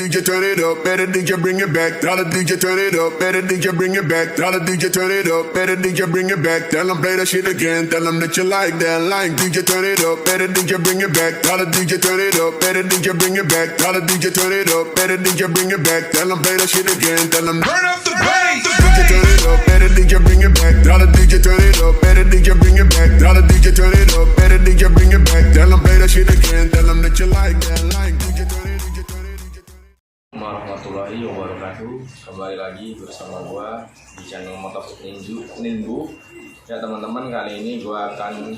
DJ turn it up, better DJ bring it back. Tell the DJ turn it up, better DJ bring it back. Tell the DJ turn it up, better DJ bring it back. Tell them play that shit again, tell them that you like that. Like DJ turn it up, better DJ bring it back. Tell the DJ turn it up, better DJ bring it back. Tell the DJ turn it up, better DJ bring it back. Tell them play that shit again, tell them turn up the bass. DJ turn it up, better DJ bring it back. Tell the DJ turn it up, better DJ bring it back. Tell the DJ turn it up, better DJ bring it back. Tell them play that shit again, tell them that you like that. Like DJ turn it, DJ turn it, DJ turn it. Warahmatullahi wabarakatuh. Kembali lagi bersama gua di channel Motor Ninbu. Ya teman-teman, kali ini gua akan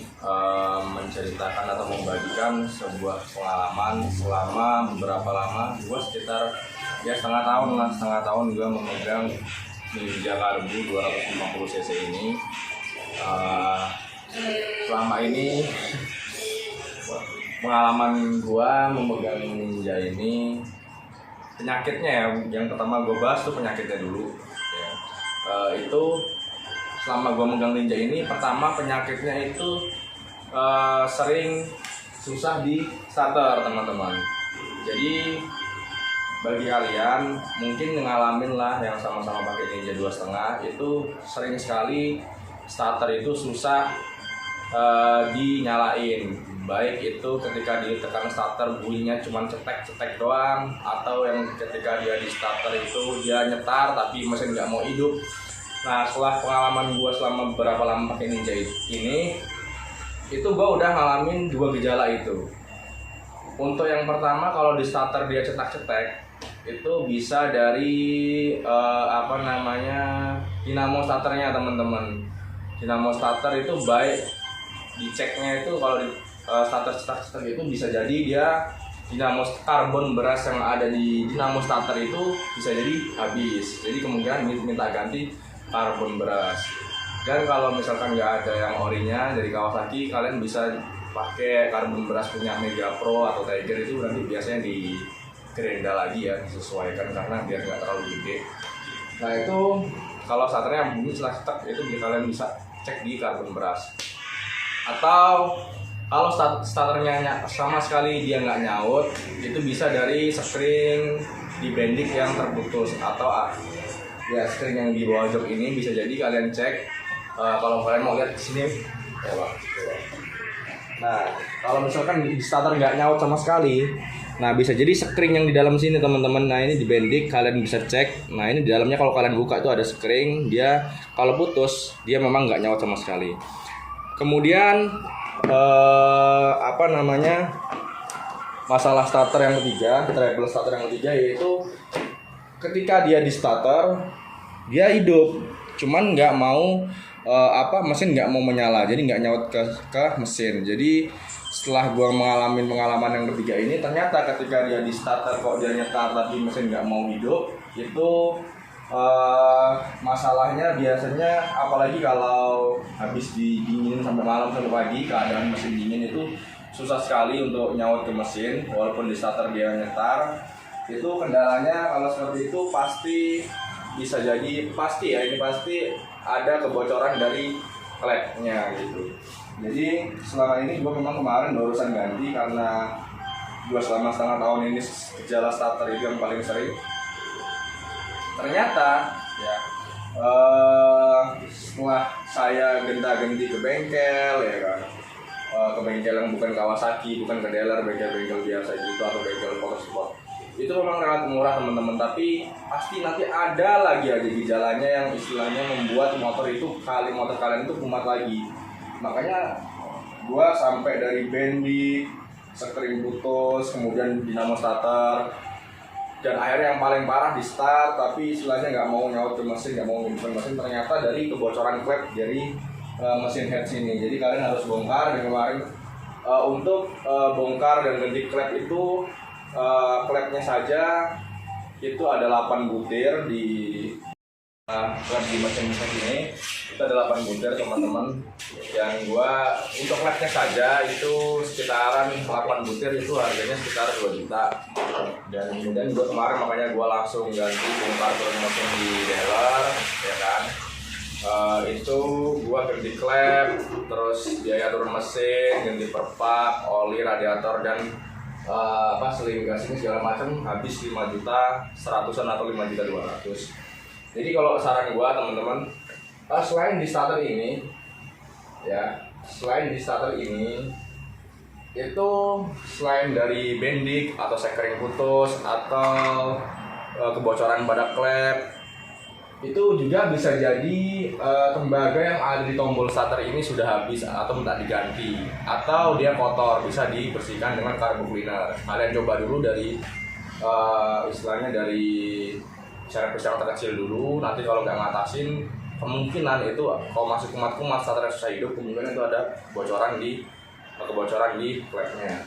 menceritakan atau membagikan sebuah pengalaman selama beberapa lama. Gua sekitar setengah tahun gua memegang Ninja Karbu 250 cc ini. Selama ini pengalaman gua memegang Ninja ini, penyakitnya ya, yang pertama gue bahas tuh penyakitnya dulu ya. Itu selama gue megang Ninja ini, pertama penyakitnya itu sering susah di starter teman-teman. Jadi bagi kalian mungkin ngalamin lah yang sama-sama pakai Ninja 2.5, itu sering sekali starter itu susah dinyalain. Baik itu ketika ditekan starter bunyinya cuma cetek-cetek doang, atau yang ketika dia di starter itu dia nyetar tapi mesin nggak mau hidup. Nah, setelah pengalaman gue selama beberapa lama pakai Ninja ini, itu gue udah ngalamin dua gejala itu. Untuk yang pertama, kalau di starter dia cetak-cetek, itu bisa dari dinamo starternya teman-teman. Dinamo starter itu baik diceknya itu, kalau di starter itu bisa jadi dia dinamo karbon beras yang ada di dinamo starter itu bisa jadi habis. Jadi kemungkinan minta ganti karbon beras. Dan kalau misalkan nggak ada yang orinya dari Kawasaki, kalian bisa pakai karbon beras punya Mega Pro atau Tiger, itu nanti biasanya di gerenda lagi ya, disesuaikan karena biar nggak terlalu gede. Nah itu kalau starternya bunyi cetak itu kalian bisa cek di karbon beras. Atau kalau starternya sama sekali dia nggak nyaut, itu bisa dari spring di bendik yang terputus, atau ya spring yang di bawah jok ini bisa jadi kalian cek. Kalau kalian mau lihat di sini, ya Bang. Nah, kalau misalkan di starter nggak nyaut sama sekali, nah bisa jadi spring yang di dalam sini teman-teman. Nah ini di bendik kalian bisa cek. Nah ini di dalamnya kalau kalian buka itu ada spring, dia kalau putus dia memang nggak nyaut sama sekali. Kemudian masalah starter yang ketiga, treble starter yang ketiga, yaitu ketika dia di starter dia hidup, cuman nggak mau mesin nggak mau menyala, jadi nggak nyaut ke mesin. Jadi setelah gua mengalami pengalaman yang ketiga ini, ternyata ketika dia di starter kok dia nyetar tapi mesin nggak mau hidup, itu masalahnya biasanya, apalagi kalau habis didinginin sampai malam sampai pagi, keadaan mesin dingin itu susah sekali untuk nyaut ke mesin. Walaupun di starter dia nyetar, itu kendalanya kalau seperti itu pasti bisa jadi pasti ada kebocoran dari klepnya gitu. Jadi selama ini gue memang kemarin barusan ganti, karena gue selama setengah tahun ini gejala starter itu yang paling sering. Ternyata ya setelah saya genta-genti ke bengkel ya kan, ke bengkel yang bukan Kawasaki, bukan ke dealer, bengkel-bengkel biasa gitu atau bengkel motorsport, itu memang relatif murah teman-teman, tapi pasti nanti ada lagi aja gejalanya yang istilahnya membuat motor kalian itu kumat lagi. Makanya gua sampai dari bendik, spring putus, kemudian dinamo starter, dan akhirnya yang paling parah di start tapi istilahnya nggak mau nyaut ke mesin, nggak mau ngimpen mesin, ternyata dari kebocoran klep dari mesin head sini. Jadi kalian harus bongkar. Dan kemarin untuk bongkar dan ganti klep itu, klepnya saja itu ada 8 butir di klep di mesin ini. Itu ada 8 butir teman-teman. Yang gua untuk klepnya saja itu sekitaran 8 butir, itu harganya sekitar 2 juta. Dan kemudian gua kemarin makanya gua langsung ganti bongkar mesin di dealer ya kan. Itu gua ganti klep, terus biaya turun mesin, ganti perpak, oli, radiator, dan seling gas ini segala macam habis 5 juta 100-an atau 5 juta 200. Jadi kalau saran gua teman-teman, selain di starter ini itu selain dari bendik atau sekring putus atau kebocoran pada klep, itu juga bisa jadi tembaga yang ada di tombol starter ini sudah habis atau minta diganti, atau dia kotor, bisa dibersihkan dengan carbo cleaner. Kalian coba dulu dari istilahnya dari servis yang terkecil dulu. Nanti kalau nggak ngatasin, kemungkinan itu kalau masih kumat-kumat starter susah hidup, kemungkinan itu ada kebocoran di klepnya.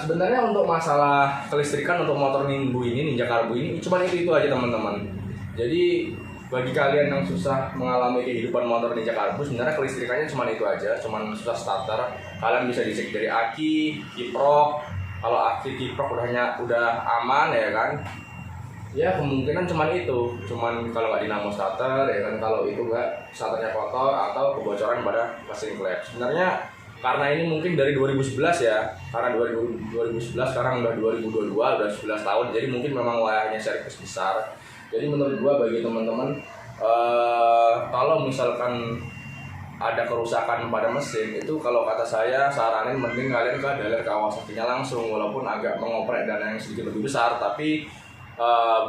Sebenarnya untuk masalah kelistrikan untuk motor Ninja Karbo ini cuma itu aja teman-teman. Jadi bagi kalian yang susah mengalami kehidupan motor Ninja Karbo, sebenarnya kelistrikannya cuma itu aja, cuma susah starter. Kalian bisa dicek dari aki, kiprok. Kalau aki kiprok udah aman ya kan, ya kemungkinan cuma itu, kalau nggak dinamo starter ya kan, kalau itu nggak starternya kotor atau kebocoran pada mesin klep. Sebenarnya karena ini mungkin dari 2011 ya, karena 2011 sekarang udah 2022, udah 11 tahun, jadi mungkin memang wayahnya servis besar. Jadi menurut gua bagi teman-teman, kalau misalkan ada kerusakan pada mesin itu, kalau kata saya saranin mending kalian ke dealer Kawasaki-nya langsung, walaupun agak mengoprek dana yang sedikit lebih besar, tapi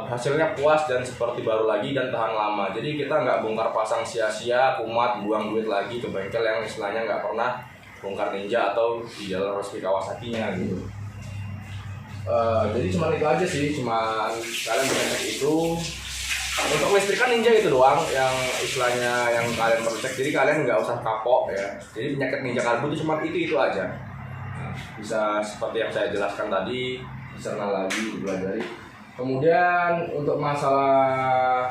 hasilnya puas dan seperti baru lagi dan tahan lama. Jadi kita nggak bongkar pasang sia-sia, kumat, buang duit lagi ke bengkel yang istilahnya nggak pernah bongkar Ninja atau di jalan resmi Kawasaki-nya gitu. Jadi cuma itu aja sih, cuma kalian bisa cek itu. Untuk listrikan Ninja itu doang yang istilahnya yang kalian perlu cek. Jadi kalian nggak usah kapok ya. Jadi penyakit Ninja Karbo itu cuma itu aja. Bisa seperti yang saya jelaskan tadi, dicerna lagi, dipelajari. Kemudian untuk masalah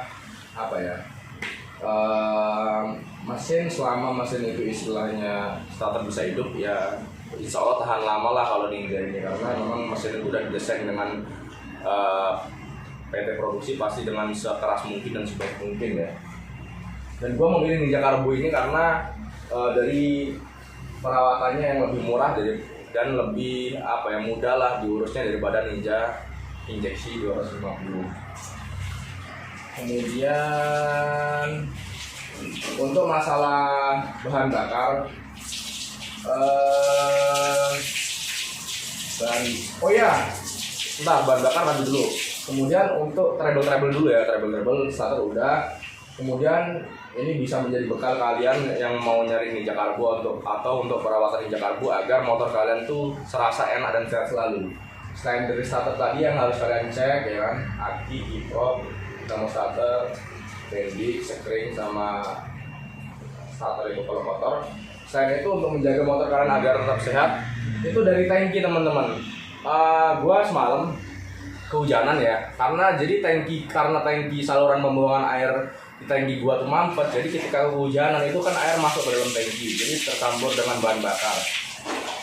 mesin, selama mesin itu istilahnya starter bisa hidup ya, insya Allah tahan lama lah kalau Ninja ini, karena memang mesin itu udah didesain dengan PT produksi pasti dengan sekeras mungkin dan sebaik mungkin ya. Dan gue memilih Ninja Karbo ini karena dari perawatannya yang lebih murah dan lebih mudah lah diurusnya daripada Ninja injeksi 250. Kemudian untuk masalah bahan bakar, bahan bakar nanti dulu. Kemudian untuk treble dulu ya, treble starter udah. Kemudian ini bisa menjadi bekal kalian yang mau nyari Ninja Karbo atau untuk perawatan Ninja Karbo agar motor kalian tuh serasa enak dan sehat selalu. Selain dari starter tadi yang harus kalian cek ya kan, aki, kiprok, termostater, bendik, sekring, sama starter itu kalau kotor. Selain itu untuk menjaga motor kalian agar tetap sehat, itu dari tangki teman-teman. Gua semalam kehujanan ya, karena tangki saluran pembuangan air di tangki gua tuh mampet. Jadi ketika kehujanan itu kan air masuk ke dalam tangki, jadi tercampur dengan bahan bakar.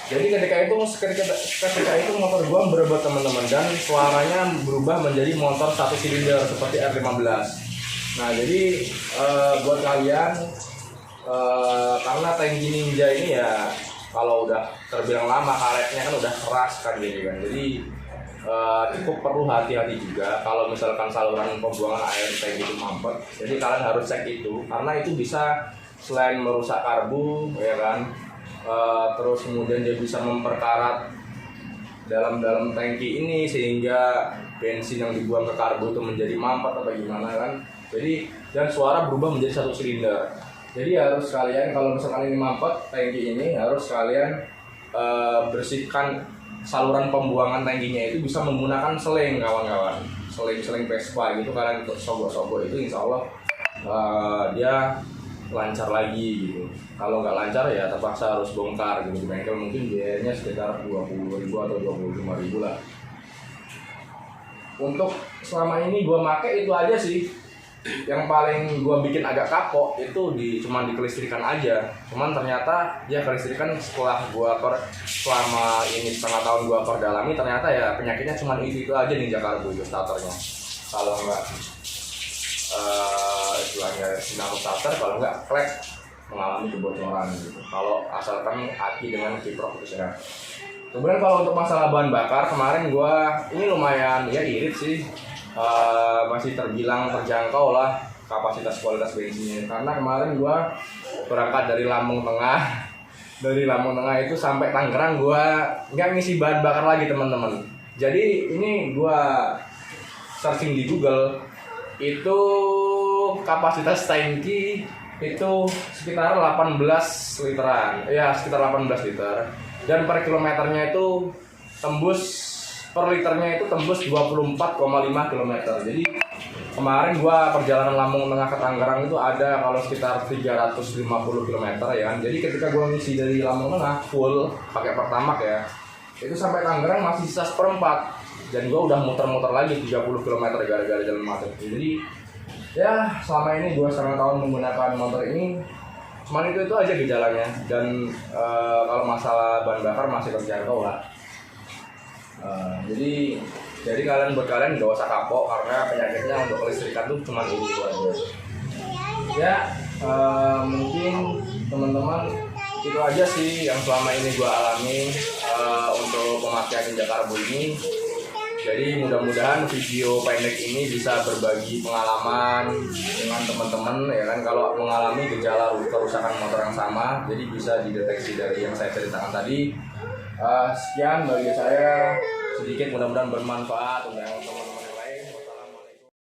Jadi ketika itu motor gua berebut teman-teman, dan suaranya berubah menjadi motor 1 silinder seperti R15. Nah jadi buat kalian, karena tangki Ninja ini ya kalau udah terbilang lama karetnya kan udah keras kan gitu kan. Jadi cukup perlu hati-hati juga kalau misalkan saluran pembuangan air tangki itu mampet. Jadi kalian harus cek itu, karena itu bisa selain merusak karbu ya kan, terus kemudian dia bisa memperkarat dalam tangki ini sehingga bensin yang dibuang ke karbu itu menjadi mampet atau gimana kan. Jadi dan suara berubah menjadi 1 silinder. Jadi harus kalian, kalau misalkan ini mampet tangki ini, harus kalian bersihkan saluran pembuangan tangkinya itu bisa menggunakan seling kawan-kawan, seling Vespa gitu. Kalian sogok-sogok itu insya Allah dia lancar lagi gitu. Kalau nggak lancar ya terpaksa harus bongkar gitu di bengkel, mungkin biayanya sekitar 20.000 atau 25.000 lah. Untuk selama ini gua make itu aja sih. Yang paling gua bikin agak kapok itu cuman di kelistrikan aja. Cuman ternyata ya kelistrikan setelah selama ini setengah tahun gua perdalami, ternyata ya penyakitnya cuman itu aja Ninja Karbo itu starternya. Kalau nggak istilahnya dinamo starter, kalau nggak klep mengalami kebocoran gitu. Kalau asalkan aki dengan kiprok itu sehat. Kemudian kalau untuk masalah bahan bakar, kemarin gua ini lumayan ya irit sih. Masih terbilang terjangkau lah kapasitas kualitas bensinnya, karena kemarin gua berangkat dari Lampung Tengah. Dari Lampung Tengah itu sampai Tangerang gua nggak ngisi bahan bakar lagi, teman-teman. Jadi ini gua searching di Google, itu kapasitas tangki itu sekitar 18 literan, ya sekitar 18 liter, dan per kilometernya itu tembus, per liternya itu tembus 24,5 km. Jadi kemarin gua perjalanan Lampung Tengah ke Tangerang itu ada kalau sekitar 350 km ya kan. Jadi ketika gua ngisi dari Lampung Tengah full pakai Pertamax ya, itu sampai Tangerang masih sisa seperempat, dan gua udah muter-muter lagi 30 km gara-gara jalan macet. Jadi ya selama ini 2,5 tahun menggunakan motor ini cuman itu aja gejalanya, dan kalau masalah bahan bakar masih terjangkau lah. Jadi buat kalian gak usah kapok, karena penyakitnya untuk kelistrikan tuh cuma ini aja. Ya mungkin teman-teman itu aja sih yang selama ini gua alami untuk pemakaian Ninja Karbo ini. Jadi mudah-mudahan video pendek ini bisa berbagi pengalaman dengan teman-teman ya kan, kalau mengalami gejala kerusakan motor yang sama, jadi bisa dideteksi dari yang saya ceritakan tadi. Sekian bagi saya sedikit, mudah-mudahan bermanfaat untuk yang teman.